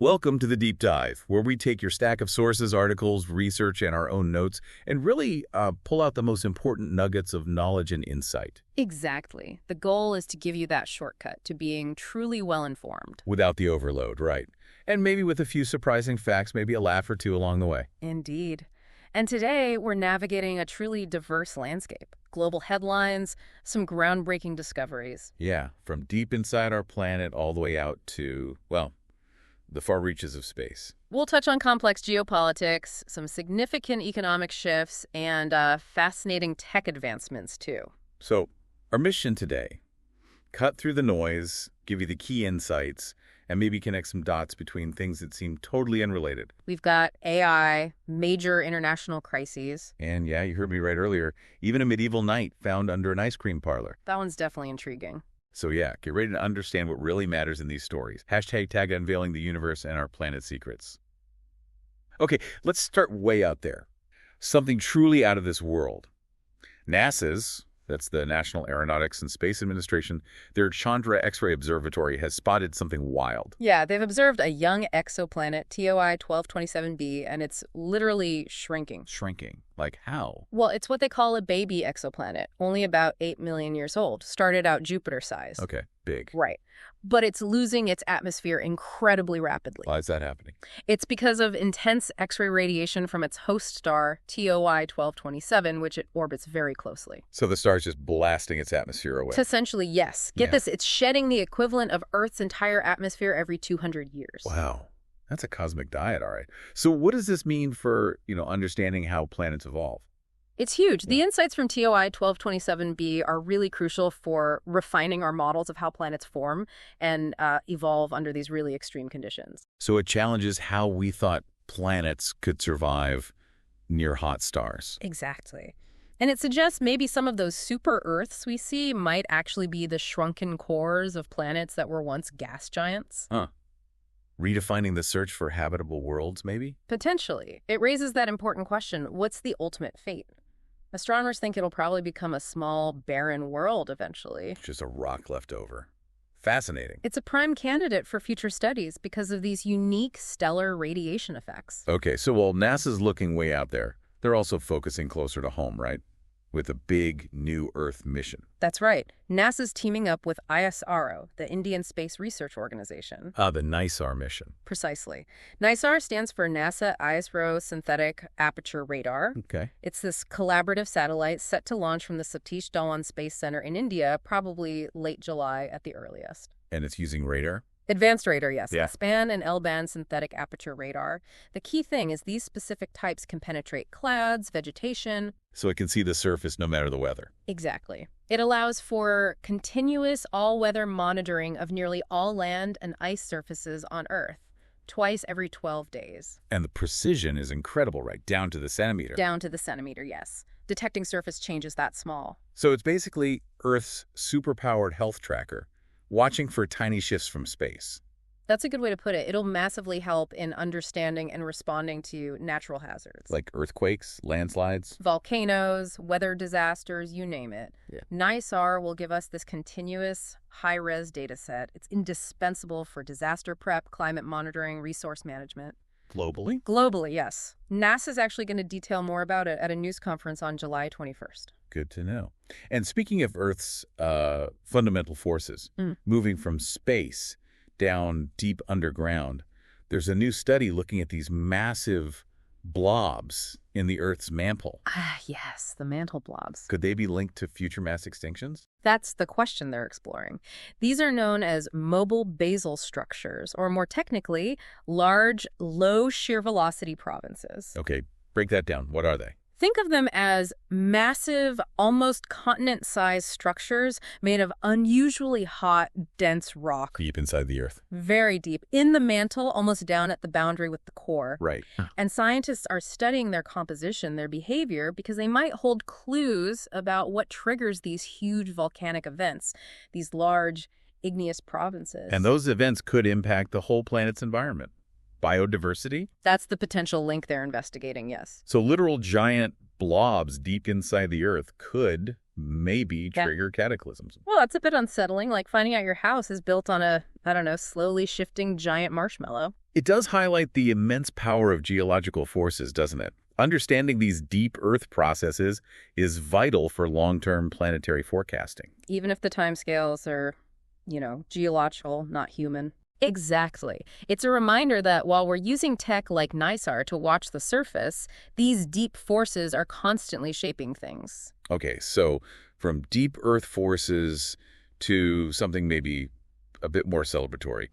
Welcome to the Deep Dive, where we take your stack of sources, articles, research, and our own notes, and really pull out the most important nuggets of knowledge and insight. Exactly. The goal is to give you that shortcut to being truly well-informed. Without the overload, right? And maybe with a few surprising facts, maybe a laugh or two along the way. Indeed. And today, we're navigating a truly diverse landscape. Global headlines, some groundbreaking discoveries. Yeah, from deep inside our planet all the way out to, well, the far reaches of space. We'll touch on complex geopolitics, some significant economic shifts, and fascinating tech advancements, too. So, our mission today, cut through the noise, give you the key insights, and maybe connect some dots between things that seem totally unrelated. We've got AI, major international crises. And yeah, you heard me right earlier, even a medieval knight found under an ice cream parlor. That one's definitely intriguing. So yeah, get ready to understand what really matters in these stories. #tag unveiling the universe and our planet's secrets. Okay, let's start way out there. Something truly out of this world. NASA's, that's the National Aeronautics and Space Administration, their Chandra X-ray Observatory has spotted something wild. Yeah, they've observed a young exoplanet, TOI 1227b, and it's literally shrinking. Shrinking? Like how? Well, it's what they call a baby exoplanet, only about 8 million years old. Started out Jupiter-sized. Okay, big. Right. But it's losing its atmosphere incredibly rapidly. Why is that happening? It's because of intense X-ray radiation from its host star, TOI 1227, which it orbits very closely. So the star's just blasting its atmosphere away. Essentially, yes. Get this, it's shedding the equivalent of Earth's entire atmosphere every 200 years. Wow. That's a cosmic diet, all right. So what does this mean for, understanding how planets evolve? It's huge. The insights from TOI 1227b are really crucial for refining our models of how planets form and evolve under these really extreme conditions. So it challenges how we thought planets could survive near hot stars. Exactly. And it suggests maybe some of those super Earths we see might actually be the shrunken cores of planets that were once gas giants. Huh. Redefining the search for habitable worlds, maybe? Potentially. It raises that important question, what's the ultimate fate? Astronomers think it'll probably become a small, barren world eventually. Just a rock left over. Fascinating. It's a prime candidate for future studies because of these unique stellar radiation effects. Okay, so while NASA's looking way out there, they're also focusing closer to home, right? With a big new Earth mission. That's right. NASA's teaming up with ISRO, the Indian Space Research Organization. The NISAR mission. Precisely. NISAR stands for NASA ISRO Synthetic Aperture Radar. Okay. It's this collaborative satellite set to launch from the Satish Dhawan Space Center in India, probably late July at the earliest. And it's using radar? Advanced radar, yes. Yeah. Span and L-band synthetic aperture radar. The key thing is these specific types can penetrate clouds, vegetation. So it can see the surface no matter the weather. Exactly. It allows for continuous all-weather monitoring of nearly all land and ice surfaces on Earth, twice every 12 days. And the precision is incredible, right? Down to the centimeter. Down to the centimeter, yes. Detecting surface changes that small. So it's basically Earth's superpowered health tracker, watching for tiny shifts from space. That's a good way to put it. It'll massively help in understanding and responding to natural hazards. Like earthquakes, landslides? Volcanoes, weather disasters, you name it. Yeah. NISAR will give us this continuous, high-res data set. It's indispensable for disaster prep, climate monitoring, resource management. Globally? Globally, yes. NASA's actually going to detail more about it at a news conference on July 21st. Good to know. And speaking of Earth's fundamental forces, moving from space down deep underground, there's a new study looking at these massive blobs in the Earth's mantle. Ah, yes, the mantle blobs. Could they be linked to future mass extinctions? That's the question they're exploring. These are known as mobile basal structures, or more technically, large, low shear velocity provinces. Okay, break that down. What are they? Think of them as massive, almost continent-sized structures made of unusually hot, dense rock. Deep inside the Earth. Very deep. In the mantle, almost down at the boundary with the core. Right. And scientists are studying their composition, their behavior, because they might hold clues about what triggers these huge volcanic events, these large, igneous provinces. And those events could impact the whole planet's environment. Biodiversity? That's the potential link they're investigating, yes. So literal giant blobs deep inside the Earth could maybe Yeah. trigger cataclysms. Well, that's a bit unsettling, like finding out your house is built on a, I don't know, slowly shifting giant marshmallow. It does highlight the immense power of geological forces, doesn't it? Understanding these deep Earth processes is vital for long-term planetary forecasting. Even if the timescales are, geological, not human. Exactly. It's a reminder that while we're using tech like NISAR to watch the surface, these deep forces are constantly shaping things. Okay, so from deep Earth forces to something maybe a bit more celebratory.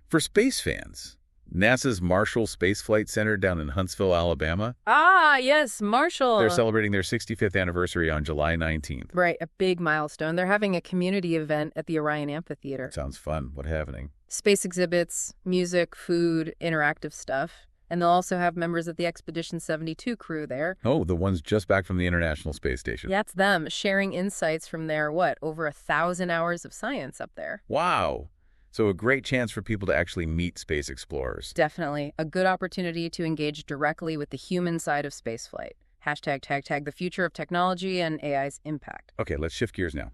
For space fans, NASA's Marshall Space Flight Center down in Huntsville, Alabama, Ah, yes, Marshall. they're celebrating their 65th anniversary on July 19th. Right, a big milestone. They're having a community event at the Orion Amphitheater. Sounds fun. What's happening? Space exhibits, music, food, interactive stuff. And they'll also have members of the Expedition 72 crew there. Oh, the ones just back from the International Space Station. Yeah, it's them sharing insights from their, over 1,000 hours of science up there. Wow. So a great chance for people to actually meet space explorers. Definitely. A good opportunity to engage directly with the human side of spaceflight. #tag the future of technology and AI's impact. Okay, let's shift gears now.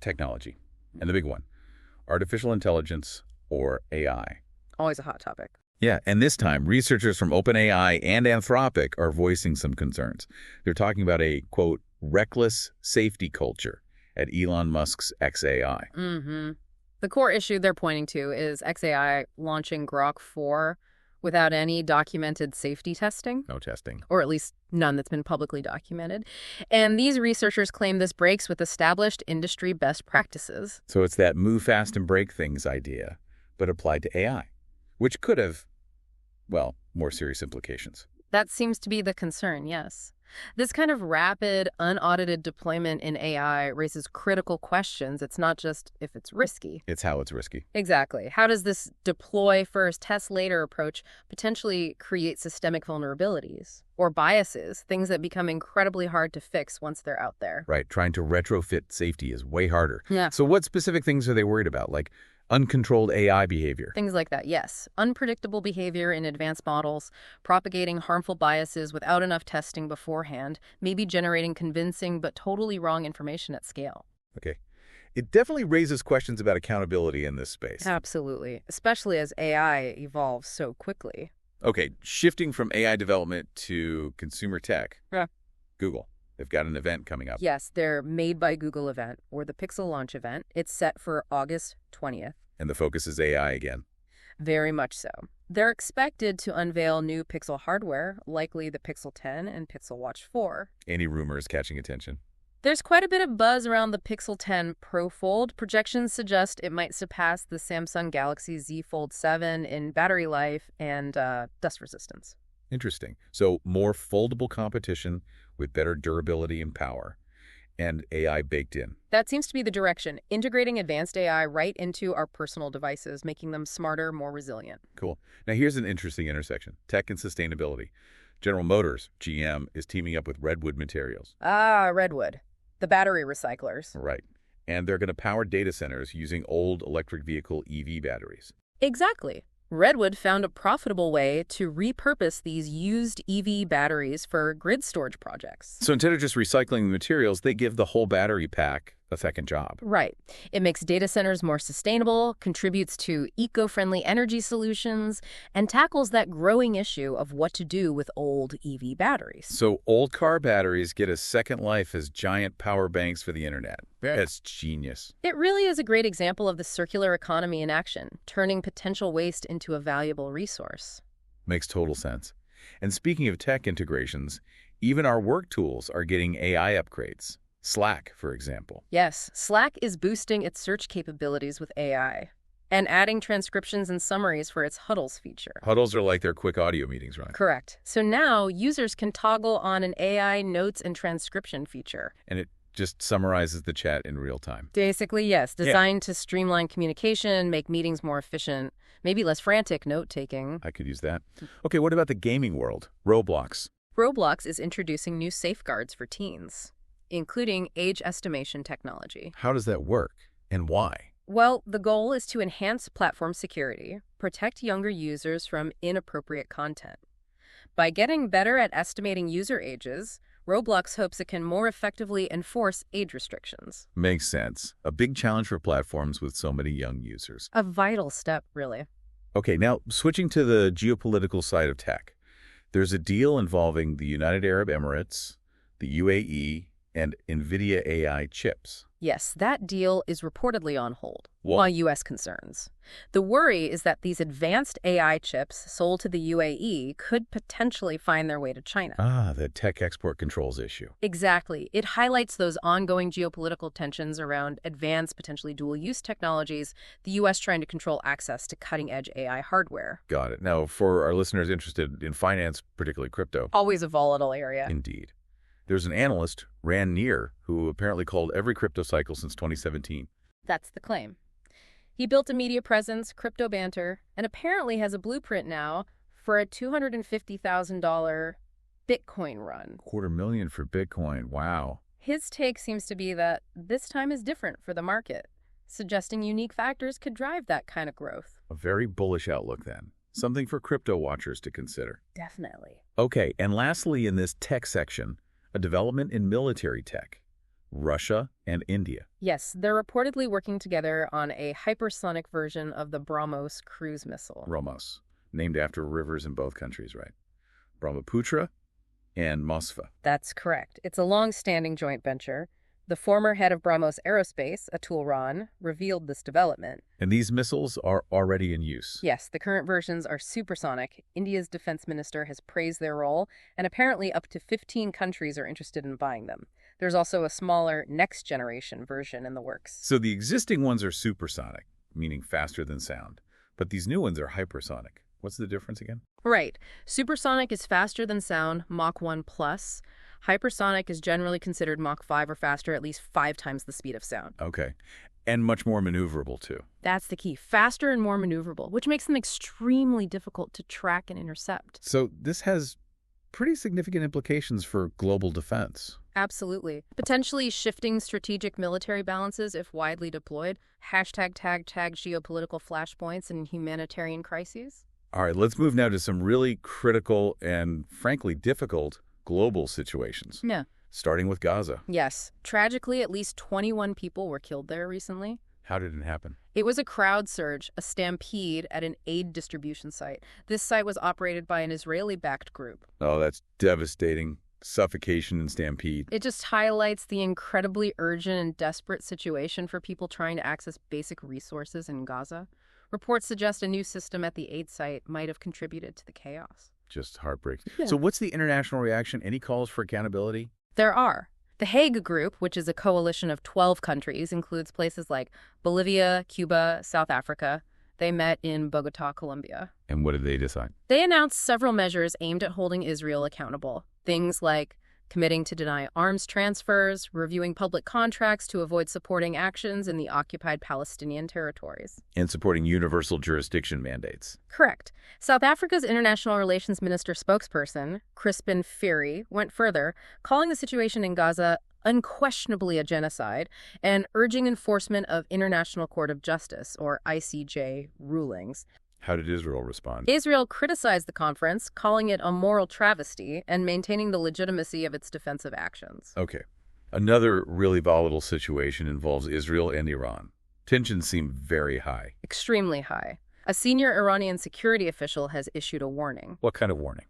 Technology. And the big one. Artificial intelligence, or AI. Always a hot topic. Yeah, and this time, researchers from OpenAI and Anthropic are voicing some concerns. They're talking about a, quote, reckless safety culture at Elon Musk's xAI. Mm-hmm. The core issue they're pointing to is xAI launching Grok 4 without any documented safety testing. No testing. Or at least none that's been publicly documented. And these researchers claim this breaks with established industry best practices. So it's that move fast and break things idea, but applied to AI, which could have, well, more serious implications. That seems to be the concern, yes. This kind of rapid, unaudited deployment in AI raises critical questions. It's not just if it's risky. It's how it's risky. Exactly. How does this deploy first, test later approach potentially create systemic vulnerabilities or biases, things that become incredibly hard to fix once they're out there? Right. Trying to retrofit safety is way harder. Yeah. So what specific things are they worried about? Like uncontrolled AI behavior? Things like that, yes. Unpredictable behavior in advanced models, propagating harmful biases without enough testing beforehand, maybe generating convincing but totally wrong information at scale. Okay. It definitely raises questions about accountability in this space. Absolutely, especially as AI evolves so quickly. Okay, shifting from AI development to consumer tech. Yeah. Google. They've got an event coming up. Yes, their Made by Google event, or the Pixel launch event. It's set for August 20th. And the focus is AI again. Very much so. They're expected to unveil new Pixel hardware, likely the Pixel 10 and Pixel Watch 4. Any rumors catching attention? There's quite a bit of buzz around the Pixel 10 Pro Fold. Projections suggest it might surpass the Samsung Galaxy Z Fold 7 in battery life and dust resistance. Interesting. So more foldable competition with better durability and power, and AI baked in. That seems to be the direction, integrating advanced AI right into our personal devices, making them smarter, more resilient. Cool. Now here's an interesting intersection. Tech and sustainability. General Motors, GM, is teaming up with Redwood Materials. Ah, Redwood. The battery recyclers. Right. And they're going to power data centers using old electric vehicle EV batteries. Exactly. Redwood found a profitable way to repurpose these used EV batteries for grid storage projects. So instead of just recycling the materials, they give the whole battery pack a second job. Right. It makes data centers more sustainable, contributes to eco-friendly energy solutions, and tackles that growing issue of what to do with old EV batteries. So old car batteries get a second life as giant power banks for the internet. That's genius. It really is a great example of the circular economy in action, turning potential waste into a valuable resource. Makes total sense. And speaking of tech integrations, even our work tools are getting AI upgrades. Slack, for example. Yes, Slack is boosting its search capabilities with AI and adding transcriptions and summaries for its Huddles feature. Huddles are like their quick audio meetings, right? Correct. So now users can toggle on an AI notes and transcription feature. And it just summarizes the chat in real time. Basically, yes, designed to streamline communication, make meetings more efficient, maybe less frantic note-taking. I could use that. Okay, what about the gaming world? Roblox. Roblox is introducing new safeguards for teens, including age estimation technology. How does that work and why? Well, the goal is to enhance platform security, protect younger users from inappropriate content. By getting better at estimating user ages, Roblox hopes it can more effectively enforce age restrictions. Makes sense. A big challenge for platforms with so many young users. A vital step, really. Okay, now switching to the geopolitical side of tech. There's a deal involving the United Arab Emirates, the UAE, and NVIDIA AI chips. Yes, that deal is reportedly on hold, What? while U.S. concerns. The worry is that these advanced AI chips sold to the UAE could potentially find their way to China. Ah, the tech export controls issue. Exactly. It highlights those ongoing geopolitical tensions around advanced, potentially dual-use technologies, the U.S. trying to control access to cutting-edge AI hardware. Got it. Now, for our listeners interested in finance, particularly crypto. Always a volatile area. Indeed. There's an analyst, Ran Neer, who apparently called every crypto cycle since 2017. That's the claim. He built a media presence, crypto banter, and apparently has a blueprint now for a $250,000 Bitcoin run. $250,000 for Bitcoin. Wow. His take seems to be that this time is different for the market, suggesting unique factors could drive that kind of growth. A very bullish outlook then. Something for crypto watchers to consider. Definitely. Okay, and lastly in this tech section, a development in military tech. Russia and India. Yes, they're reportedly working together on a hypersonic version of the BrahMos cruise missile. Brahmos, named after rivers in both countries, right? Brahmaputra and Moskva. That's correct. It's a long-standing joint venture. The former head of BrahMos Aerospace, Atul Ran, revealed this development. And these missiles are already in use. Yes, the current versions are supersonic. India's defense minister has praised their role, and apparently up to 15 countries are interested in buying them. There's also a smaller next-generation version in the works. So the existing ones are supersonic, meaning faster than sound. But these new ones are hypersonic. What's the difference again? Right. Supersonic is faster than sound, Mach 1 plus. Hypersonic is generally considered Mach 5 or faster, at least 5 times the speed of sound. Okay. And much more maneuverable, too. That's the key. Faster and more maneuverable, which makes them extremely difficult to track and intercept. So this has pretty significant implications for global defense. Absolutely. Potentially shifting strategic military balances if widely deployed. Hashtag tag geopolitical flashpoints and humanitarian crises. All right, let's move now to some really critical and, frankly, difficult global situations. Yeah. Starting with Gaza. Yes. Tragically, at least 21 people were killed there recently. How did it happen? It was a crowd surge, a stampede at an aid distribution site. This site was operated by an Israeli-backed group. Oh, that's devastating. Suffocation and stampede. It just highlights the incredibly urgent and desperate situation for people trying to access basic resources in Gaza. Reports suggest a new system at the aid site might have contributed to the chaos. Just heartbreaking. Yeah. So what's the international reaction? Any calls for accountability? There are. The Hague Group, which is a coalition of 12 countries, includes places like Bolivia, Cuba, South Africa. They met in Bogota, Colombia. And what did they decide? They announced several measures aimed at holding Israel accountable. Things like committing to deny arms transfers, reviewing public contracts to avoid supporting actions in the occupied Palestinian territories. And supporting universal jurisdiction mandates. Correct. South Africa's International Relations Minister spokesperson, Crispin Fury, went further, calling the situation in Gaza unquestionably a genocide and urging enforcement of International Court of Justice, or ICJ, rulings. How did Israel respond? Israel criticized the conference, calling it a moral travesty and maintaining the legitimacy of its defensive actions. Okay. Another really volatile situation involves Israel and Iran. Tensions seem very high. Extremely high. A senior Iranian security official has issued a warning. What kind of warning?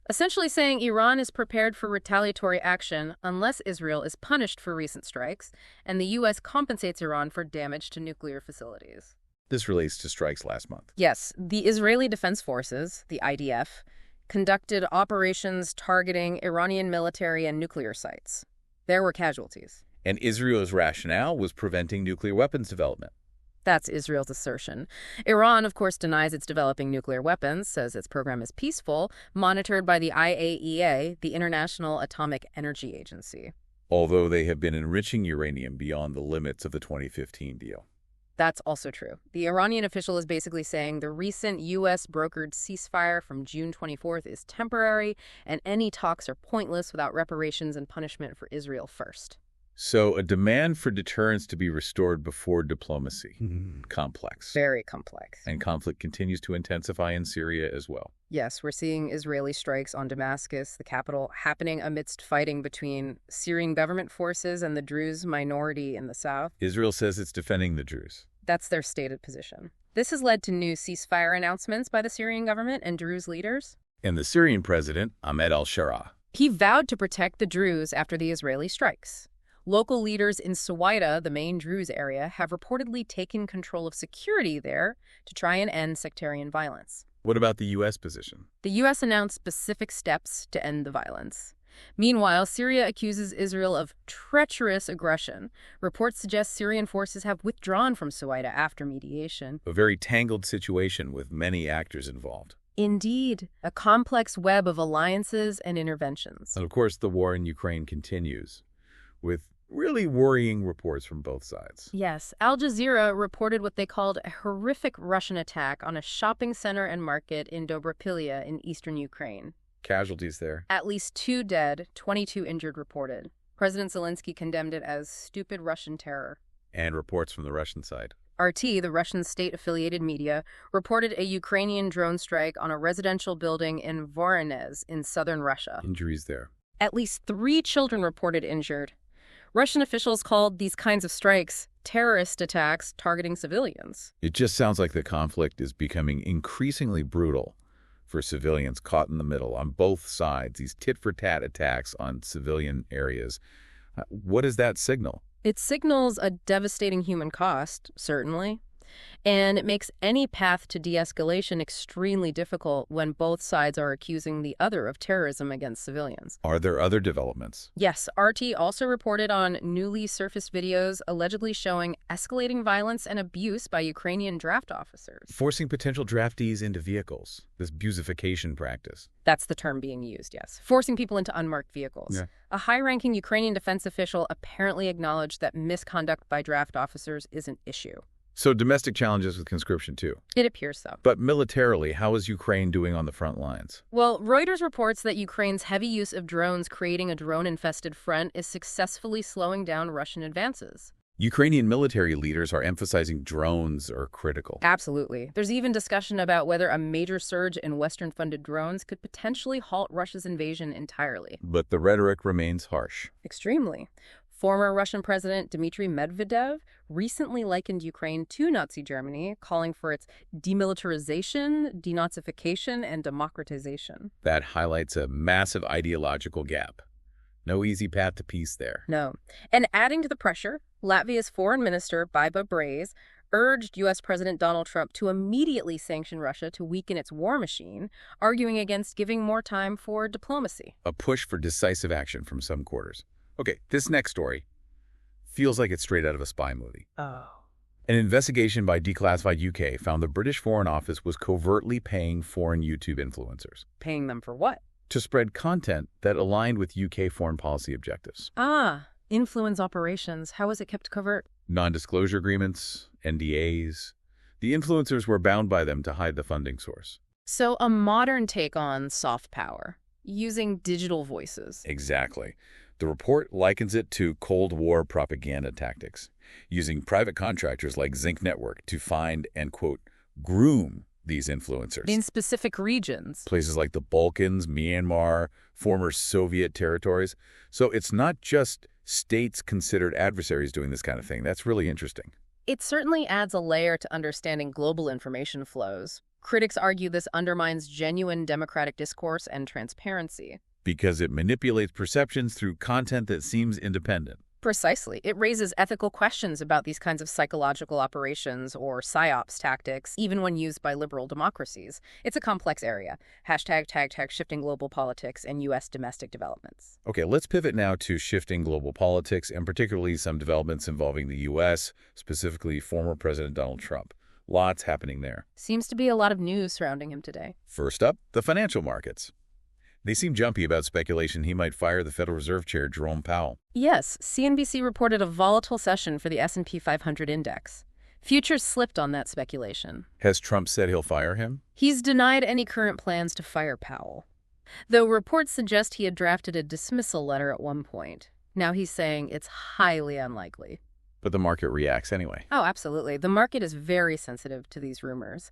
Essentially saying Iran is prepared for retaliatory action unless Israel is punished for recent strikes, and the U.S. compensates Iran for damage to nuclear facilities. This relates to strikes last month. Yes, the Israeli Defense Forces, the IDF, conducted operations targeting Iranian military and nuclear sites. There were casualties. And Israel's rationale was preventing nuclear weapons development. That's Israel's assertion. Iran, of course, denies it's developing nuclear weapons, says its program is peaceful, monitored by the IAEA, the International Atomic Energy Agency. Although they have been enriching uranium beyond the limits of the 2015 deal. That's also true. The Iranian official is basically saying the recent U.S.-brokered ceasefire from June 24th is temporary, and any talks are pointless without reparations and punishment for Israel first. So a demand for deterrence to be restored before diplomacy. Complex. Very complex. And conflict continues to intensify in Syria as well. Yes, we're seeing Israeli strikes on Damascus, the capital, happening amidst fighting between Syrian government forces and the Druze minority in the south. Israel says it's defending the Druze. That's their stated position. This has led to new ceasefire announcements by the Syrian government and Druze leaders. And the Syrian president, Ahmed al-Shara. He vowed to protect the Druze after the Israeli strikes. Local leaders in Sawaida, the main Druze area, have reportedly taken control of security there to try and end sectarian violence. What about the U.S. position? The U.S. announced specific steps to end the violence. Meanwhile, Syria accuses Israel of treacherous aggression. Reports suggest Syrian forces have withdrawn from Sawaida after mediation. A very tangled situation with many actors involved. Indeed, a complex web of alliances and interventions. And of course, the war in Ukraine continues, with really worrying reports from both sides. Yes, Al Jazeera reported what they called a horrific Russian attack on a shopping center and market in Dobropilya in eastern Ukraine. Casualties there. At least 2 dead, 22 injured reported. President Zelensky condemned it as stupid Russian terror. And reports from the Russian side. RT, the Russian state-affiliated media, reported a Ukrainian drone strike on a residential building in Voronezh in southern Russia. Injuries there. At least 3 children reported injured. Russian officials called these kinds of strikes terrorist attacks targeting civilians. It just sounds like the conflict is becoming increasingly brutal for civilians caught in the middle on both sides, these tit-for-tat attacks on civilian areas. What does that signal? It signals a devastating human cost, certainly, and it makes any path to de-escalation extremely difficult when both sides are accusing the other of terrorism against civilians. Are there other developments? Yes, RT also reported on newly surfaced videos allegedly showing escalating violence and abuse by Ukrainian draft officers. Forcing potential draftees into vehicles, this busification practice. That's the term being used, yes. Forcing people into unmarked vehicles. Yeah. A high-ranking Ukrainian defense official apparently acknowledged that misconduct by draft officers is an issue. So domestic challenges with conscription too. It appears so. But militarily, how is Ukraine doing on the front lines? Well, Reuters reports that Ukraine's heavy use of drones creating a drone-infested front is successfully slowing down Russian advances. Ukrainian military leaders are emphasizing drones are critical. Absolutely. There's even discussion about whether a major surge in Western-funded drones could potentially halt Russia's invasion entirely. But the rhetoric remains harsh. Extremely. Former Russian President Dmitry Medvedev recently likened Ukraine to Nazi Germany, calling for its demilitarization, denazification, and democratization. That highlights a massive ideological gap. No easy path to peace there. No. And adding to the pressure, Latvia's Foreign Minister, Baiba Braze, urged U.S. President Donald Trump to immediately sanction Russia to weaken its war machine, arguing against giving more time for diplomacy. A push for decisive action from some quarters. Okay, this next story feels like it's straight out of a spy movie. Oh. An investigation by Declassified UK found the British Foreign Office was covertly paying foreign YouTube influencers Paying them for what? to spread content that aligned with UK foreign policy objectives. Influence operations. How was it kept covert? Non-disclosure agreements, NDAs. The influencers were bound by them to hide the funding source. So a modern take on soft power, using digital voices. Exactly. The report likens it to Cold War propaganda tactics, using private contractors like Zinc Network to find and, quote, groom these influencers. In specific regions. Places like the Balkans, Myanmar, former Soviet territories. So it's not just states considered adversaries doing this kind of thing. That's really interesting. It certainly adds a layer to understanding global information flows. Critics argue this undermines genuine democratic discourse and transparency. Because it manipulates perceptions through content that seems independent. Precisely. It raises ethical questions about these kinds of psychological operations or psyops tactics, even when used by liberal democracies. It's a complex area. #tag shifting global politics and U.S. domestic developments. Okay, let's pivot now to shifting global politics and particularly some developments involving the U.S., specifically former President Donald Trump. Lots happening there. Seems to be a lot of news surrounding him today. First up, the financial markets. They seem jumpy about speculation he might fire the Federal Reserve Chair, Jerome Powell. Yes, CNBC reported a volatile session for the S&P 500 index. Futures slipped on that speculation. Has Trump said he'll fire him? He's denied any current plans to fire Powell, though reports suggest he had drafted a dismissal letter at one point. Now he's saying it's highly unlikely. But the market reacts anyway. Oh, absolutely. The market is very sensitive to these rumors.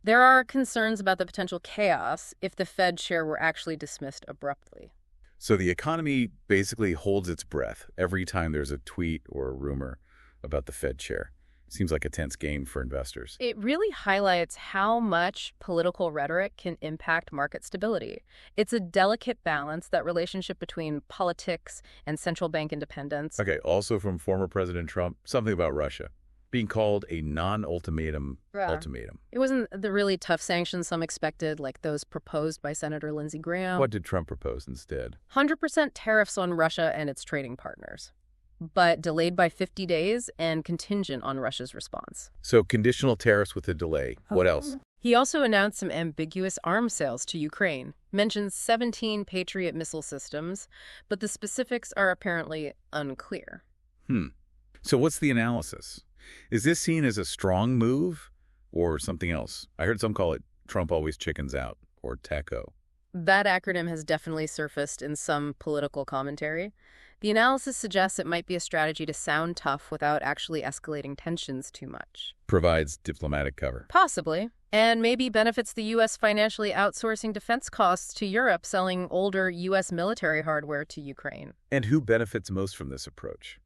There are concerns about the potential chaos if the Fed chair were actually dismissed abruptly. So the economy basically holds its breath every time there's a tweet or a rumor about the Fed chair. Seems like a tense game for investors. It really highlights how much political rhetoric can impact market stability. It's a delicate balance, that relationship between politics and central bank independence. Okay, also from former President Trump, something about Russia being called a non-ultimatum ultimatum. It wasn't the really tough sanctions some expected, like those proposed by Senator Lindsey Graham. What did Trump propose instead? 100% tariffs on Russia and its trading partners, but delayed by 50 days and contingent on Russia's response. So conditional tariffs with a delay. What else? He also announced some ambiguous arms sales to Ukraine, mentions 17 Patriot missile systems, but the specifics are apparently unclear. So what's the analysis? Is this seen as a strong move or something else? I heard some call it Trump always chickens out, or TACO. That acronym has definitely surfaced in some political commentary. The analysis suggests it might be a strategy to sound tough without actually escalating tensions too much. Provides diplomatic cover. Possibly. And maybe benefits the U.S. financially outsourcing defense costs to Europe, selling older U.S. military hardware to Ukraine. And who benefits most from this approach?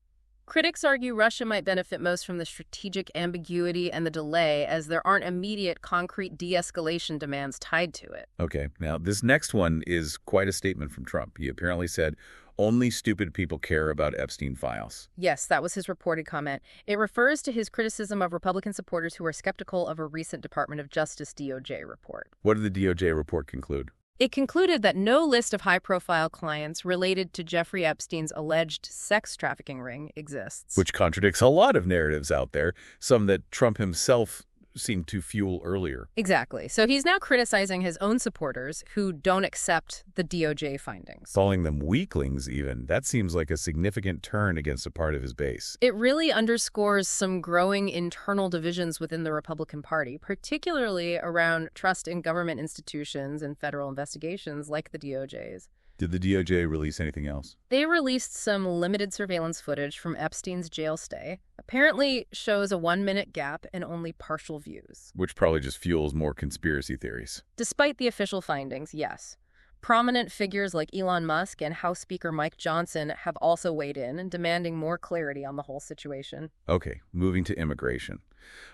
Critics argue Russia might benefit most from the strategic ambiguity and the delay, as there aren't immediate concrete de-escalation demands tied to it. Okay, now this next one is quite a statement from Trump. He apparently said, only stupid people care about Epstein files. Yes, that was his reported comment. It refers to his criticism of Republican supporters who are skeptical of a recent Department of Justice DOJ report. What did the DOJ report conclude? It concluded that no list of high-profile clients related to Jeffrey Epstein's alleged sex trafficking ring exists. Which contradicts a lot of narratives out there, some that Trump himself seemed to fuel earlier. Exactly. So he's now criticizing his own supporters who don't accept the DOJ findings. Calling them weaklings, even. That seems like a significant turn against a part of his base. It really underscores some growing internal divisions within the Republican Party, particularly around trust in government institutions and federal investigations like the DOJ's. Did the DOJ release anything else? They released some limited surveillance footage from Epstein's jail stay. Apparently shows a 1-minute gap and only partial views. Which probably just fuels more conspiracy theories. Despite the official findings, yes. Prominent figures like Elon Musk and House Speaker Mike Johnson have also weighed in, demanding more clarity on the whole situation. Okay, moving to immigration.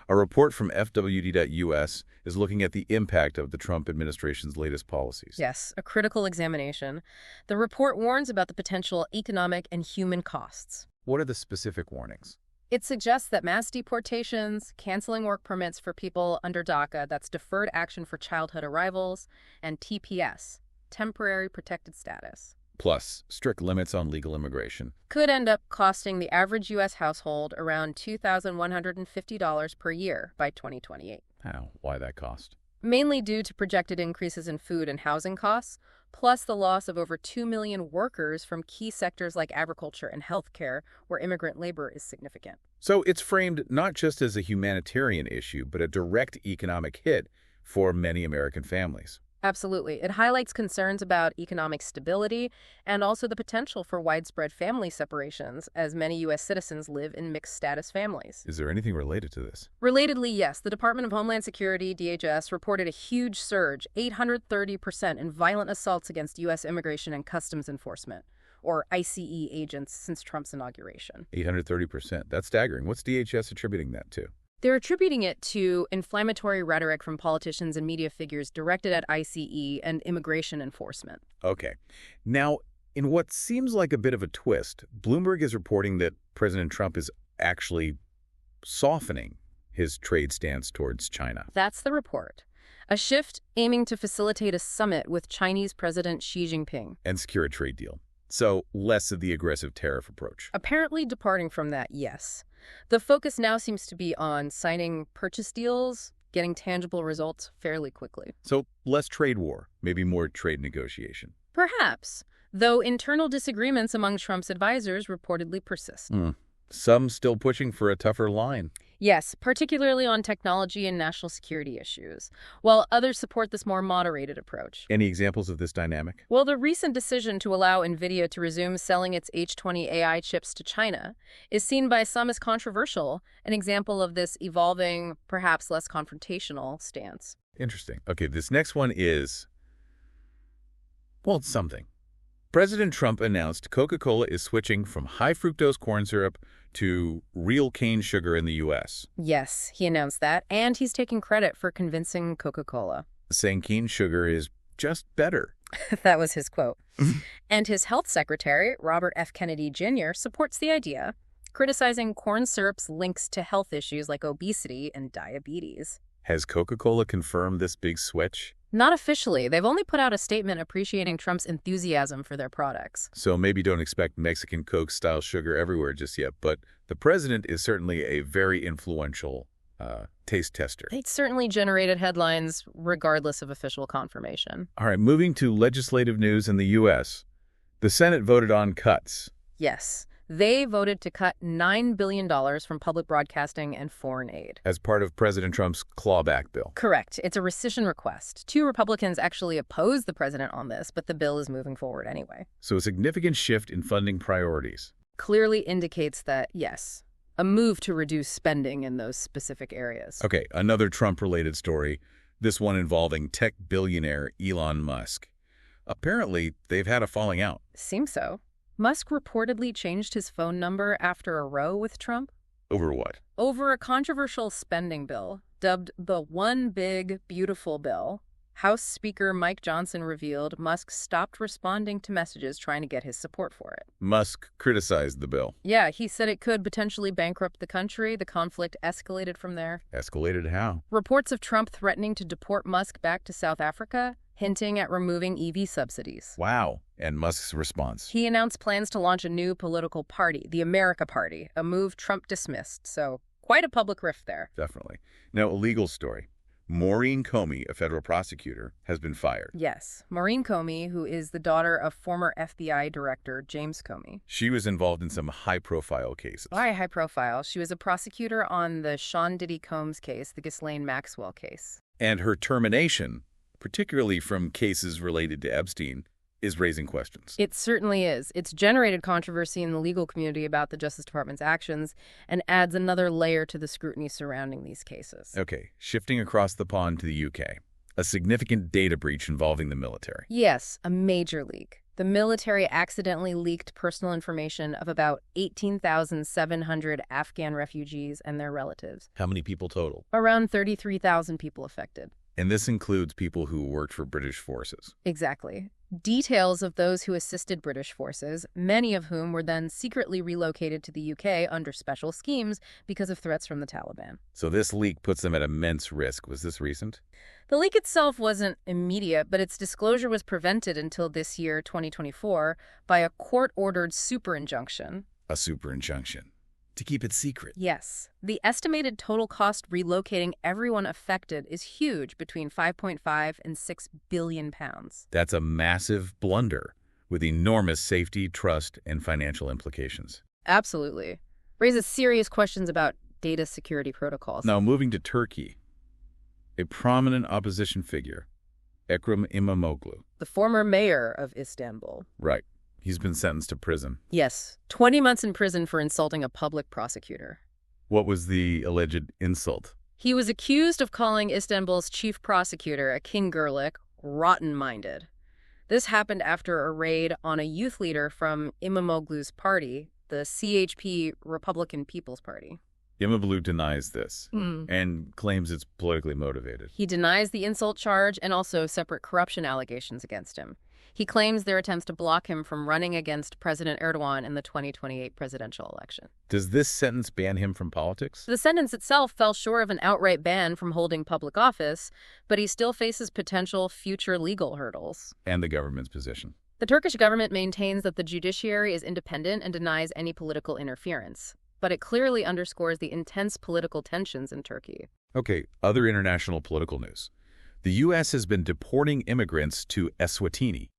A report from FWD.US is looking at the impact of the Trump administration's latest policies. Yes, a critical examination. The report warns about the potential economic and human costs. What are the specific warnings? It suggests that mass deportations, canceling work permits for people under DACA, that's Deferred Action for Childhood Arrivals, and TPS, Temporary Protected Status, Plus, strict limits on legal immigration. could end up costing the average U.S. household around $2,150 per year by 2028. How? Why that cost? Mainly due to projected increases in food and housing costs, plus the loss of over 2 million workers from key sectors like agriculture and healthcare, where immigrant labor is significant. So it's framed not just as a humanitarian issue, but a direct economic hit for many American families. Absolutely. It highlights concerns about economic stability and also the potential for widespread family separations, as many U.S. citizens live in mixed-status families. Is there anything related to this? Relatedly, yes, the Department of Homeland Security, DHS, reported a huge surge, 830%, in violent assaults against U.S. Immigration and Customs Enforcement, or ICE agents, since Trump's inauguration. 830%. That's staggering. What's DHS attributing that to? They're attributing it to inflammatory rhetoric from politicians and media figures directed at ICE and immigration enforcement. Okay. Now, in what seems like a bit of a twist, Bloomberg is reporting that President Trump is actually softening his trade stance towards China. That's the report. A shift aiming to facilitate a summit with Chinese President Xi Jinping. And secure a trade deal. So, less of the aggressive tariff approach. Apparently departing from that, yes. The focus now seems to be on signing purchase deals, getting tangible results fairly quickly. So, less trade war, maybe more trade negotiation. Perhaps, though internal disagreements among Trump's advisors reportedly persist. Some still pushing for a tougher line. Yes, particularly on technology and national security issues, while others support this more moderated approach. Any examples of this dynamic? Well, the recent decision to allow NVIDIA to resume selling its H20 AI chips to China is seen by some as controversial, an example of this evolving, perhaps less confrontational stance. Interesting. Okay, this next one is, well, it's something. President Trump announced Coca-Cola is switching from high fructose corn syrup to real cane sugar in the U.S., Yes, he announced that, and he's taking credit for convincing Coca-Cola. saying cane sugar is just better. That was his quote. And his health secretary, Robert F. Kennedy Jr., supports the idea, criticizing corn syrup's links to health issues like obesity and diabetes. Has Coca-Cola confirmed this big switch? Not officially. They've only put out a statement appreciating Trump's enthusiasm for their products. So maybe don't expect Mexican Coke-style sugar everywhere just yet, but the president is certainly a very influential taste tester. It certainly generated headlines regardless of official confirmation. All right, moving to legislative news in the U.S. The Senate voted on cuts. Yes, they voted to cut $9 billion from public broadcasting and foreign aid. As part of President Trump's clawback bill. Correct. It's a rescission request. 2 Republicans actually opposed the president on this, but the bill is moving forward anyway. So a significant shift in funding priorities. Clearly indicates that, yes, a move to reduce spending in those specific areas. Okay, another Trump-related story, this one involving tech billionaire Elon Musk. Apparently, they've had a falling out. Seems so. Musk reportedly changed his phone number after a row with Trump Over what? over a controversial spending bill dubbed the One Big Beautiful Bill. House Speaker Mike Johnson revealed Musk stopped responding to messages trying to get his support for it. Musk criticized the bill. Yeah, he said it could potentially bankrupt the country. The conflict escalated from there. Escalated how? Reports of Trump threatening to deport Musk back to South Africa, hinting at removing EV subsidies. Wow. And Musk's response. He announced plans to launch a new political party, the America Party, a move Trump dismissed. So quite a public rift there. Definitely. Now, a legal story. Maureen Comey, a federal prosecutor, has been fired. Yes, Maureen Comey, who is the daughter of former FBI Director James Comey. She was involved in some high-profile cases. Why high profile? She was a prosecutor on the Sean Diddy Combs case, the Ghislaine Maxwell case. And her termination, particularly from cases related to Epstein, is raising questions. It certainly is. It's generated controversy in the legal community about the Justice Department's actions and adds another layer to the scrutiny surrounding these cases. Okay, shifting across the pond to the UK. A significant data breach involving the military. Yes, a major leak. The military accidentally leaked personal information of about 18,700 Afghan refugees and their relatives. How many people total? Around 33,000 people affected. And this includes people who worked for British forces. Exactly. Details of those who assisted British forces, many of whom were then secretly relocated to the UK under special schemes because of threats from the Taliban. So this leak puts them at immense risk. Was this recent? The leak itself wasn't immediate, but its disclosure was prevented until this year, 2024, by a court-ordered super injunction. A super injunction. To keep it secret. Yes. The estimated total cost relocating everyone affected is huge, between 5.5 and 6 billion pounds. That's a massive blunder with enormous safety, trust, and financial implications. Absolutely. Raises serious questions about data security protocols. Now, moving to Turkey, a prominent opposition figure, Ekrem İmamoğlu. The former mayor of Istanbul. Right. He's been sentenced to prison. Yes, 20 months in prison for insulting a public prosecutor. What was the alleged insult? He was accused of calling Istanbul's chief prosecutor, a King Gürlik, rotten-minded. This happened after a raid on a youth leader from İmamoğlu's party, the CHP Republican People's Party. İmamoğlu denies this and claims it's politically motivated. He denies the insult charge and also separate corruption allegations against him. He claims their attempts to block him from running against President Erdogan in the 2028 presidential election. Does this sentence ban him from politics? The sentence itself fell short of an outright ban from holding public office, but he still faces potential future legal hurdles. And the government's position. The Turkish government maintains that the judiciary is independent and denies any political interference, but it clearly underscores the intense political tensions in Turkey. Okay, other international political news. The U.S. has been deporting immigrants to Eswatini,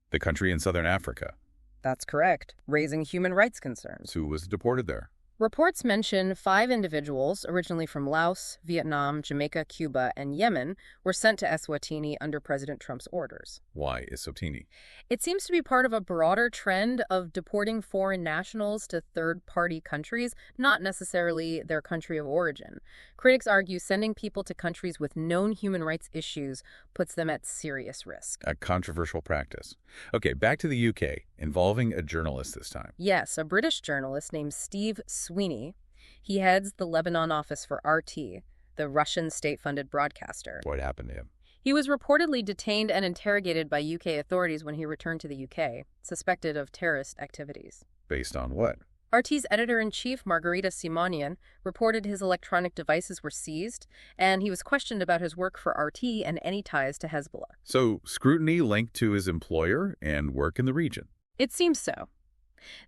the country in southern Africa. That's correct, raising human rights concerns. Who was deported there? Reports mention 5 individuals, originally from Laos, Vietnam, Jamaica, Cuba, and Yemen, were sent to Eswatini under President Trump's orders. Why Eswatini? It seems to be part of a broader trend of deporting foreign nationals to third-party countries, not necessarily their country of origin. Critics argue sending people to countries with known human rights issues puts them at serious risk. A controversial practice. Okay, back to the UK, involving a journalist this time. Yes, a British journalist named Steve Sweeney. He heads the Lebanon office for RT, the Russian state-funded broadcaster. What happened to him? He was reportedly detained and interrogated by UK authorities when he returned to the UK, suspected of terrorist activities. Based on what? RT's editor-in-chief, Margarita Simonian, reported his electronic devices were seized, and he was questioned about his work for RT and any ties to Hezbollah. So, scrutiny linked to his employer and work in the region. It seems so.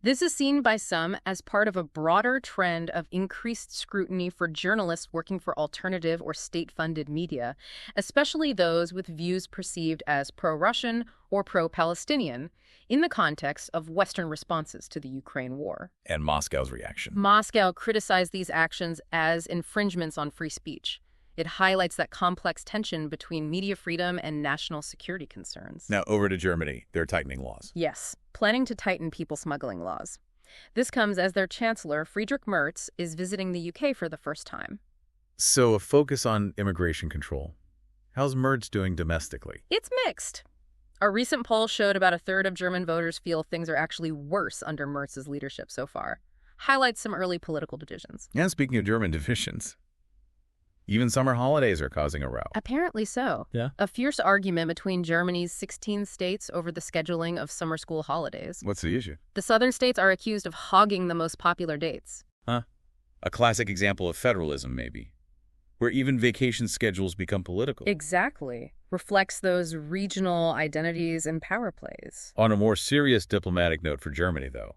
This is seen by some as part of a broader trend of increased scrutiny for journalists working for alternative or state-funded media, especially those with views perceived as pro-Russian or pro-Palestinian, in the context of Western responses to the Ukraine war. And Moscow's reaction. Moscow criticized these actions as infringements on free speech. It highlights that complex tension between media freedom and national security concerns. Now, over to Germany. They're tightening laws. Yes, planning to tighten people smuggling laws. This comes as their chancellor, Friedrich Merz, is visiting the UK for the first time. So, a focus on immigration control. How's Merz doing domestically? It's mixed. A recent poll showed about a third of German voters feel things are actually worse under Merz's leadership so far. Highlights some early political divisions. And speaking of German divisions, even summer holidays are causing a row. Apparently so. Yeah. A fierce argument between Germany's 16 states over the scheduling of summer school holidays. What's the issue? The southern states are accused of hogging the most popular dates. Huh? A classic example of federalism, maybe, where even vacation schedules become political. Exactly. Reflects those regional identities and power plays. On a more serious diplomatic note for Germany, though,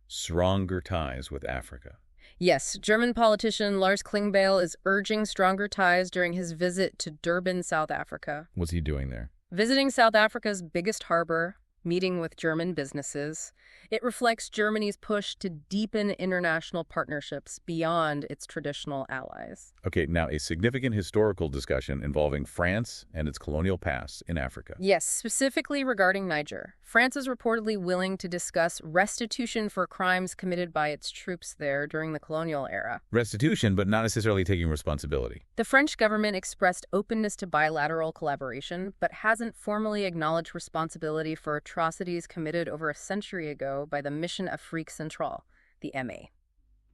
stronger ties with Africa. Yes, German politician Lars Klingbeil is urging stronger ties during his visit to Durban, South Africa. What's he doing there? Visiting South Africa's biggest harbor, meeting with German businesses. It reflects Germany's push to deepen international partnerships beyond its traditional allies. Okay, now a significant historical discussion involving France and its colonial past in Africa. Yes, specifically regarding Niger. France is reportedly willing to discuss restitution for crimes committed by its troops there during the colonial era. Restitution, but not necessarily taking responsibility. The French government expressed openness to bilateral collaboration, but hasn't formally acknowledged responsibility for atrocities committed over a century ago by the Mission Afrique Centrale, the MA.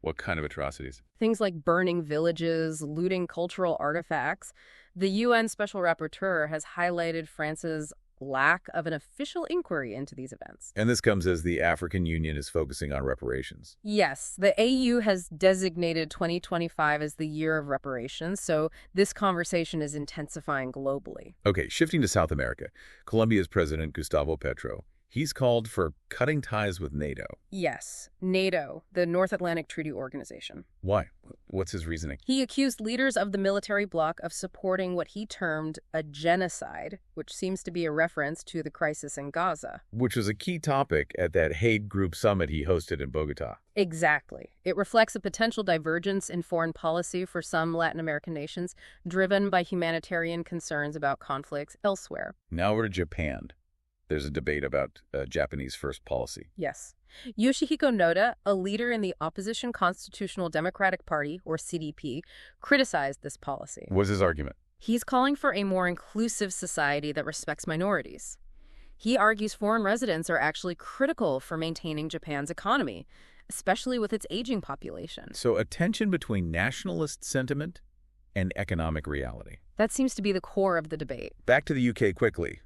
What kind of atrocities? Things like burning villages, looting cultural artifacts. The UN Special Rapporteur has highlighted France's lack of an official inquiry into these events. And this comes as the African Union is focusing on reparations. Yes, the AU has designated 2025 as the year of reparations, so this conversation is intensifying globally. Okay, shifting to South America. Colombia's President Gustavo Petro, he's called for cutting ties with NATO. Yes, NATO, the North Atlantic Treaty Organization. Why? What's his reasoning? He accused leaders of the military bloc of supporting what he termed a genocide, which seems to be a reference to the crisis in Gaza. Which was a key topic at that Hague Group summit he hosted in Bogota. Exactly. It reflects a potential divergence in foreign policy for some Latin American nations, driven by humanitarian concerns about conflicts elsewhere. Now we're to Japan. There's a debate about Japanese first policy. Yes. Yoshihiko Noda, a leader in the opposition Constitutional Democratic Party, or CDP, criticized this policy. What's his argument? He's calling for a more inclusive society that respects minorities. He argues foreign residents are actually critical for maintaining Japan's economy, especially with its aging population. So a tension between nationalist sentiment and economic reality. That seems to be the core of the debate. Back to the UK quickly.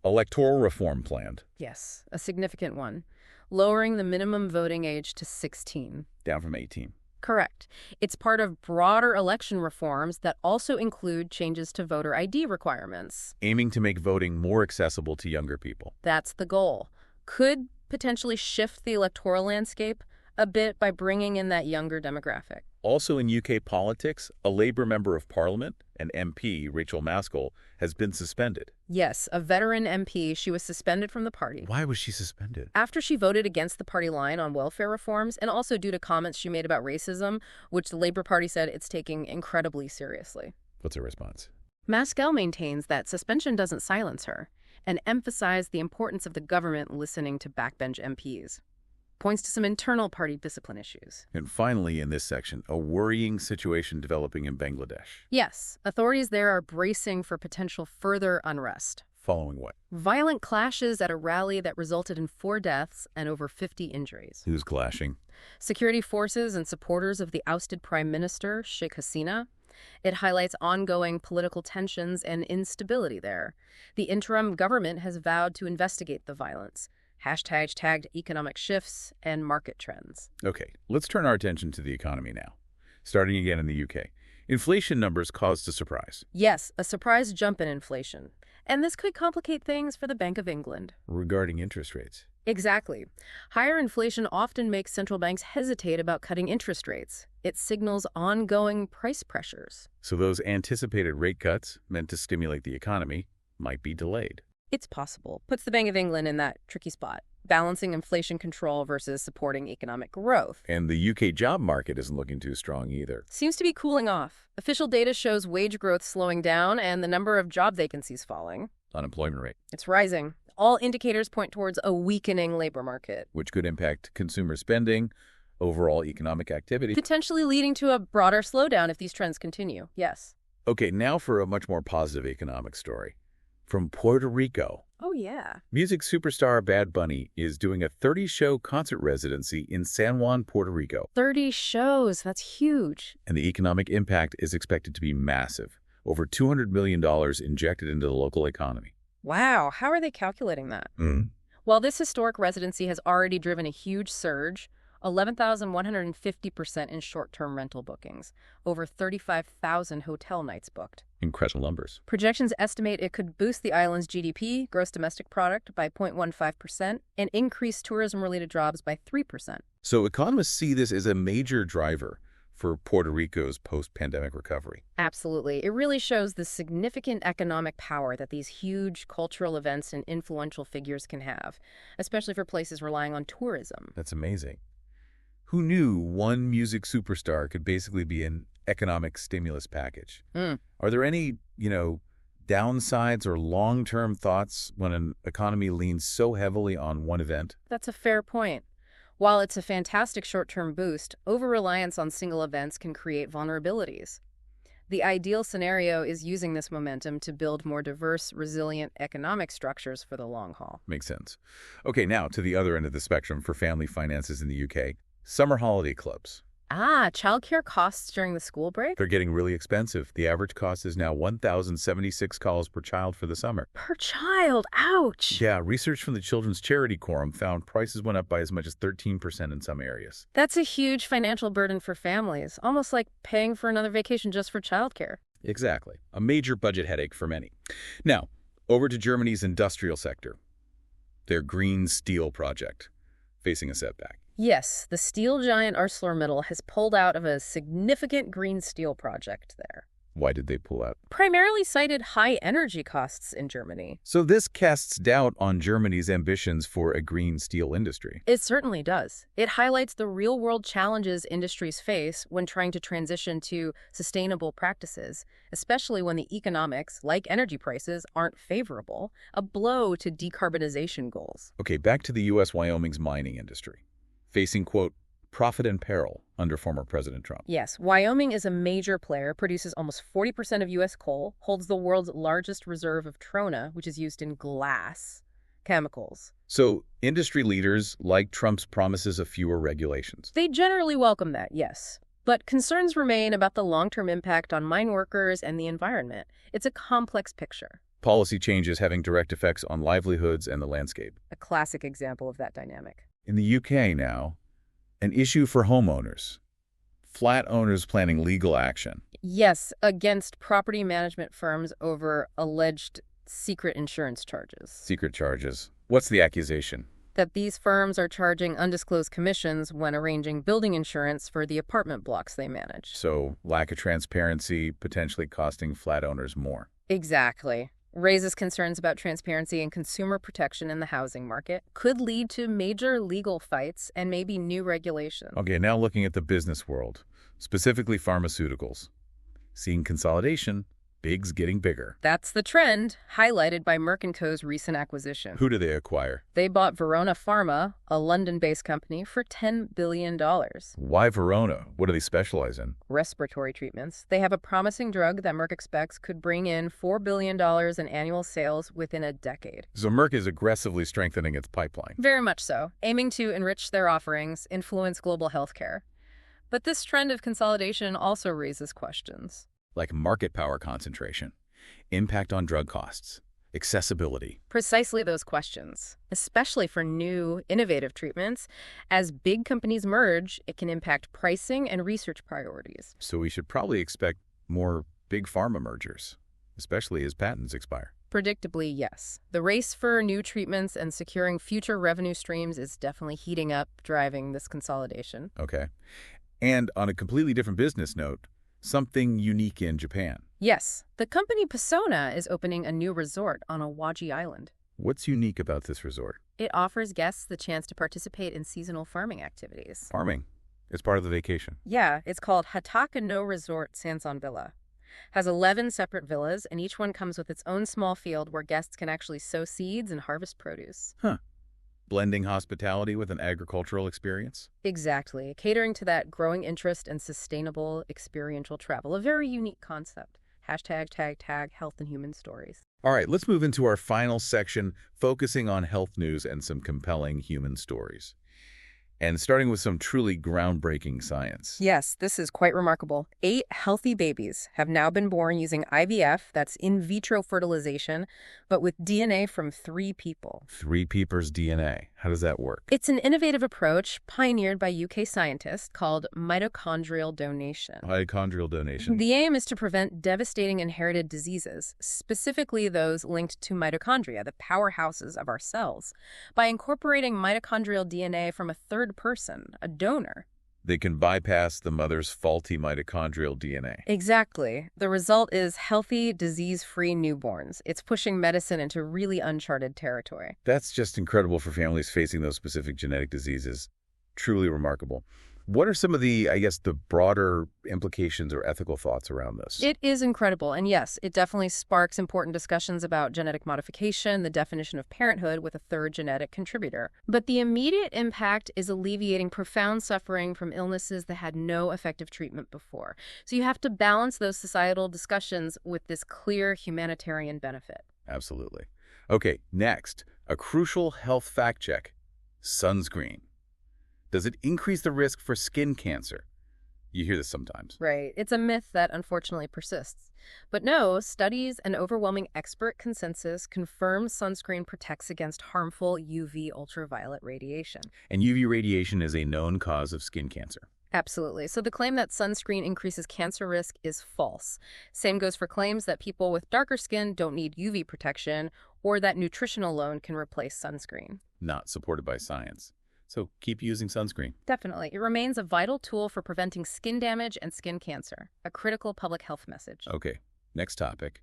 Electoral reform planned. Yes, a significant one. Lowering the minimum voting age to 16. Down from 18. Correct. It's part of broader election reforms that also include changes to voter ID requirements. Aiming to make voting more accessible to younger people. That's the goal. Could potentially shift the electoral landscape a bit by bringing in that younger demographic. Also in UK politics, a Labour member of Parliament, an MP, Rachel Maskell, has been suspended. Yes, a veteran MP, she was suspended from the party Why was she suspended? after she voted against the party line on welfare reforms and also due to comments she made about racism, which the Labour Party said it's taking incredibly seriously. What's her response? Maskell maintains that suspension doesn't silence her and emphasized the importance of the government listening to backbench MPs. Points to some internal party discipline issues. And finally, in this section, a worrying situation developing in Bangladesh. Yes, authorities there are bracing for potential further unrest. Following what? Violent clashes at a rally that resulted in 4 deaths and over 50 injuries. Who's clashing? Security forces and supporters of the ousted Prime Minister, Sheikh Hasina. It highlights ongoing political tensions and instability there. The interim government has vowed to investigate the violence. Tagged economic shifts and market trends. Okay, let's turn our attention to the economy now. Starting again in the UK. Inflation numbers caused a surprise. Yes, a surprise jump in inflation. And this could complicate things for the Bank of England. Regarding interest rates. Exactly. Higher inflation often makes central banks hesitate about cutting interest rates. It signals ongoing price pressures. So those anticipated rate cuts, meant to stimulate the economy, might be delayed. It's possible. Puts the Bank of England in that tricky spot, balancing inflation control versus supporting economic growth. And the UK job market isn't looking too strong either. Seems to be cooling off. Official data shows wage growth slowing down and the number of job vacancies falling. Unemployment rate. It's rising. All indicators point towards a weakening labor market, Which could impact consumer spending, overall economic activity. potentially leading to a broader slowdown if these trends continue. Yes. Okay, now for a much more positive economic story. From Puerto Rico. Oh, yeah. Music superstar Bad Bunny is doing a 30-show concert residency in San Juan, Puerto Rico. 30 shows. That's huge. And the economic impact is expected to be massive. Over $200 million injected into the local economy. Wow. How are they calculating that? Well, this historic residency has already driven a huge surge, 11,150% in short-term rental bookings, over 35,000 hotel nights booked. Incredible numbers. Projections estimate it could boost the island's GDP, gross domestic product, by 0.15% and increase tourism-related jobs by 3%. So economists see this as a major driver for Puerto Rico's post-pandemic recovery. Absolutely. It really shows the significant economic power that these huge cultural events and influential figures can have, especially for places relying on tourism. That's amazing. Who knew one music superstar could basically be an economic stimulus package? Are there any, downsides or long-term thoughts when an economy leans so heavily on one event? That's a fair point. While it's a fantastic short-term boost, over-reliance on single events can create vulnerabilities. The ideal scenario is using this momentum to build more diverse, resilient economic structures for the long haul. Makes sense. Okay, now to the other end of the spectrum for family finances in the UK. Summer holiday clubs. Childcare costs during the school break? They're getting really expensive. The average cost is now $1,076 per child for the summer. Per child? Ouch! Yeah, research from the Children's Charity Quorum found prices went up by as much as 13% in some areas. That's a huge financial burden for families, almost like paying for another vacation just for childcare. Exactly. A major budget headache for many. Now, over to Germany's industrial sector. Their green steel project, facing a setback. Yes, the steel giant ArcelorMittal has pulled out of a significant green steel project there. Why did they pull out? Primarily cited high energy costs in Germany. So this casts doubt on Germany's ambitions for a green steel industry. It certainly does. It highlights the real-world challenges industries face when trying to transition to sustainable practices, especially when the economics, like energy prices, aren't favorable, a blow to decarbonization goals. Okay, back to the U.S. Wyoming's mining industry. Facing, quote, profit and peril under former President Trump. Yes, Wyoming is a major player, produces almost 40% of U.S. coal, holds the world's largest reserve of trona, which is used in glass, chemicals. So industry leaders like Trump's promises of fewer regulations. They generally welcome that, yes. But concerns remain about the long-term impact on mine workers and the environment. It's a complex picture. Policy changes having direct effects on livelihoods and the landscape. A classic example of that dynamic. In the UK now, an issue for homeowners. Flat owners planning legal action. Yes, against property management firms over alleged secret insurance charges. Secret charges. What's the accusation? that these firms are charging undisclosed commissions when arranging building insurance for the apartment blocks they manage. So lack of transparency potentially costing flat owners more. Exactly. Raises concerns about transparency and consumer protection in the housing market, could lead to major legal fights and maybe new regulations. Okay, now looking at the business world, specifically pharmaceuticals. Seeing consolidation, big's getting bigger. That's the trend, highlighted by Merck & Co.'s recent acquisition. Who do they acquire? They bought Verona Pharma, a London-based company, for $10 billion. Why Verona? What do they specialize in? Respiratory treatments. They have a promising drug that Merck expects could bring in $4 billion in annual sales within a decade. So Merck is aggressively strengthening its pipeline. Very much so, aiming to enrich their offerings, influence global healthcare. But this trend of consolidation also raises questions. Like market power concentration, impact on drug costs, accessibility. Precisely those questions, especially for new, innovative treatments. As big companies merge, it can impact pricing and research priorities. So we should probably expect more big pharma mergers, especially as patents expire. Predictably, yes. The race for new treatments and securing future revenue streams is definitely heating up, driving this consolidation. Okay. And on a completely different business note, something unique in Japan. Yes, the company Persona is opening a new resort on Awaji Island. What's unique about this resort? It offers guests the chance to participate in seasonal farming activities. Farming. It's part of the vacation. Yeah, it's called Hataka no Resort Sanson Villa. Has 11 separate villas, and each one comes with its own small field where guests can actually sow seeds and harvest produce. Huh. Blending hospitality with an agricultural experience? Exactly, catering to that growing interest in sustainable experiential travel, a very unique concept. #tag health and human stories. All right, let's move into our final section, focusing on health news and some compelling human stories. And starting with some truly groundbreaking science. Yes, this is quite remarkable. 8 healthy babies have now been born using IVF, that's in vitro fertilization, but with DNA from 3 people. 3 people's DNA. How does that work? It's an innovative approach pioneered by UK scientists called mitochondrial donation. Mitochondrial donation. The aim is to prevent devastating inherited diseases, specifically those linked to mitochondria, the powerhouses of our cells, by incorporating mitochondrial DNA from a third person, a donor. They can bypass the mother's faulty mitochondrial DNA. Exactly. The result is healthy, disease-free newborns. It's pushing medicine into really uncharted territory. That's just incredible for families facing those specific genetic diseases. Truly remarkable. What are some of the, the broader implications or ethical thoughts around this? It is incredible, and yes, it definitely sparks important discussions about genetic modification, the definition of parenthood with a third genetic contributor. But the immediate impact is alleviating profound suffering from illnesses that had no effective treatment before. So you have to balance those societal discussions with this clear humanitarian benefit. Absolutely. Okay, next, a crucial health fact check. Sunscreen. Does it increase the risk for skin cancer? You hear this sometimes. Right. It's a myth that unfortunately persists. But no, studies and overwhelming expert consensus confirm sunscreen protects against harmful UV ultraviolet radiation. And UV radiation is a known cause of skin cancer. Absolutely. So the claim that sunscreen increases cancer risk is false. Same goes for claims that people with darker skin don't need UV protection or that nutrition alone can replace sunscreen. Not supported by science. So keep using sunscreen. Definitely. It remains a vital tool for preventing skin damage and skin cancer, a critical public health message. Okay, next topic.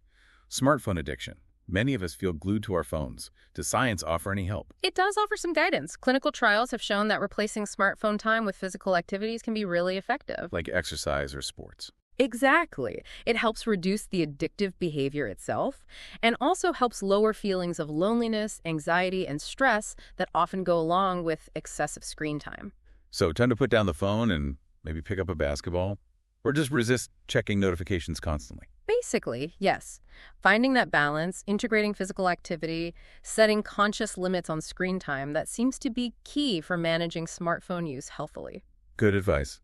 Smartphone addiction. Many of us feel glued to our phones. Does science offer any help? It does offer some guidance. Clinical trials have shown that replacing smartphone time with physical activities can be really effective. Like exercise or sports. Exactly. It helps reduce the addictive behavior itself and also helps lower feelings of loneliness, anxiety, and stress that often go along with excessive screen time. So time to put down the phone and maybe pick up a basketball or just resist checking notifications constantly. Basically, yes. Finding that balance, integrating physical activity, setting conscious limits on screen time, that seems to be key for managing smartphone use healthily. Good advice.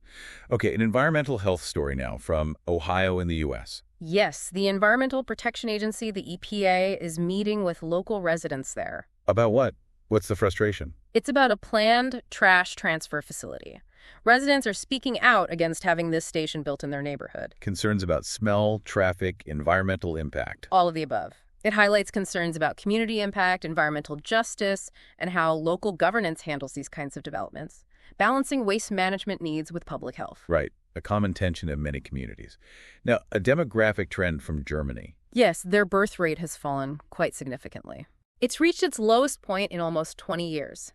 Okay, an environmental health story now from Ohio in the U.S. Yes, the Environmental Protection Agency, the EPA, is meeting with local residents there. About what? What's the frustration? It's about a planned trash transfer facility. Residents are speaking out against having this station built in their neighborhood. Concerns about smell, traffic, environmental impact. All of the above. It highlights concerns about community impact, environmental justice, and how local governance handles these kinds of developments, balancing waste management needs with public health. Right, a common tension in many communities. Now, a demographic trend from Germany. Yes, their birth rate has fallen quite significantly. It's reached its lowest point in almost 20 years.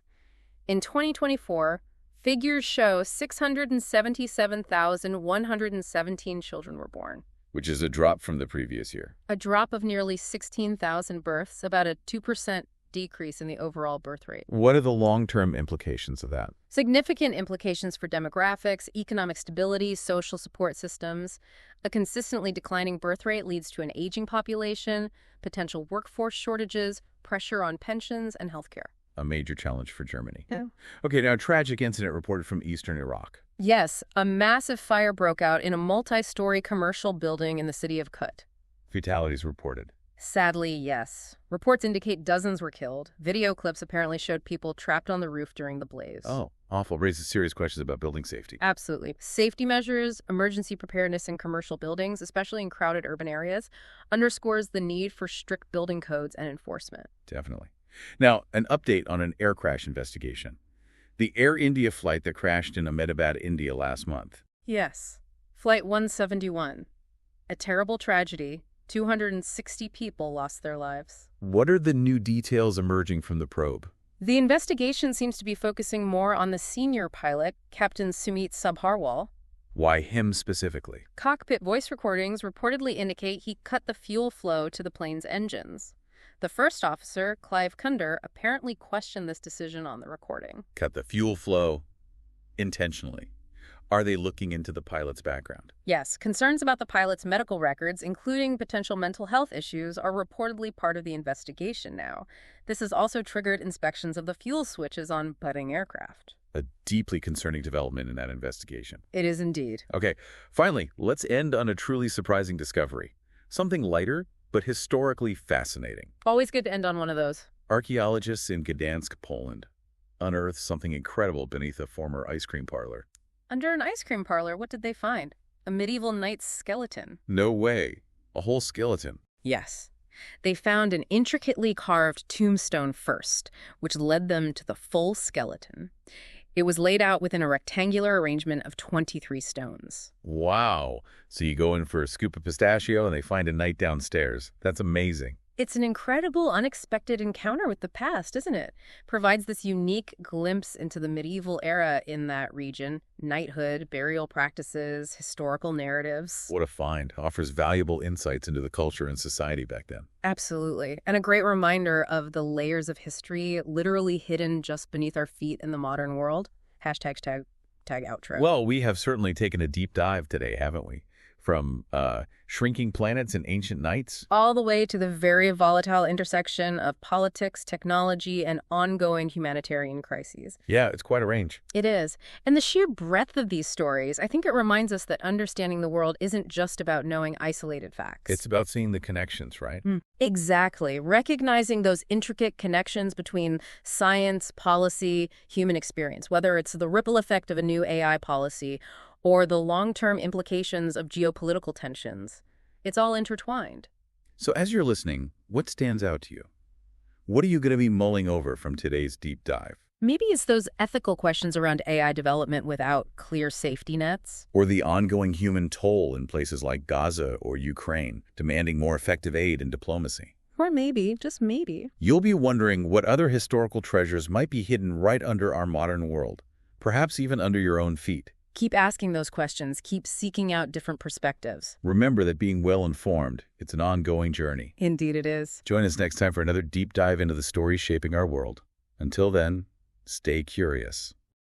In 2024, figures show 677,117 children were born. Which is a drop from the previous year. A drop of nearly 16,000 births, about a 2% decrease in the overall birth rate. What are the long-term implications of that? Significant implications for demographics, economic stability, social support systems. A consistently declining birth rate leads to an aging population, potential workforce shortages, pressure on pensions, and healthcare. A major challenge for Germany. Yeah. Okay, now a tragic incident reported from eastern Iraq. Yes, a massive fire broke out in a multi-story commercial building in the city of Kut. Fatalities reported. Sadly, yes. Reports indicate dozens were killed. Video clips apparently showed people trapped on the roof during the blaze. Oh, awful. Raises serious questions about building safety. Absolutely. Safety measures, emergency preparedness in commercial buildings, especially in crowded urban areas, underscores the need for strict building codes and enforcement. Definitely. Now, an update on an air crash investigation. The Air India flight that crashed in Ahmedabad, India last month. Yes. Flight 171. A terrible tragedy. 260 people lost their lives. What are the new details emerging from the probe? The investigation seems to be focusing more on the senior pilot, Captain Sumit Subharwal. Why him specifically? Cockpit voice recordings reportedly indicate he cut the fuel flow to the plane's engines. The first officer, Clive Kunder, apparently questioned this decision on the recording. Cut the fuel flow intentionally. Are they looking into the pilot's background? Yes, concerns about the pilot's medical records, including potential mental health issues, are reportedly part of the investigation now. This has also triggered inspections of the fuel switches on budding aircraft. A deeply concerning development in that investigation. It is indeed. Okay, finally, let's end on a truly surprising discovery. Something lighter, but historically fascinating. Always good to end on one of those. Archaeologists in Gdansk, Poland, unearthed something incredible beneath a former ice cream parlor. Under an ice cream parlor, what did they find? A medieval knight's skeleton. No way. A whole skeleton. Yes. They found an intricately carved tombstone first, which led them to the full skeleton. It was laid out within a rectangular arrangement of 23 stones. Wow. So you go in for a scoop of pistachio and they find a knight downstairs. That's amazing. It's an incredible, unexpected encounter with the past, isn't it? Provides this unique glimpse into the medieval era in that region. Knighthood, burial practices, historical narratives. What a find. Offers valuable insights into the culture and society back then. Absolutely. And a great reminder of the layers of history literally hidden just beneath our feet in the modern world. Hashtag tag outro. Well, we have certainly taken a deep dive today, haven't we? From shrinking planets and ancient knights. All the way to the very volatile intersection of politics, technology, and ongoing humanitarian crises. Yeah, it's quite a range. It is. And the sheer breadth of these stories, I think it reminds us that understanding the world isn't just about knowing isolated facts. It's about seeing the connections, right? Exactly. Recognizing those intricate connections between science, policy, human experience, whether it's the ripple effect of a new AI policy or the long-term implications of geopolitical tensions. It's all intertwined. So as you're listening, what stands out to you? What are you going to be mulling over from today's deep dive? Maybe it's those ethical questions around AI development without clear safety nets. Or the ongoing human toll in places like Gaza or Ukraine, demanding more effective aid and diplomacy. Or maybe, just maybe, You'll be wondering what other historical treasures might be hidden right under our modern world, perhaps even under your own feet. keep asking those questions, keep seeking out different perspectives. Remember that being well-informed, it's an ongoing journey. Indeed it is. Join us next time for another deep dive into the stories shaping our world. Until then, stay curious.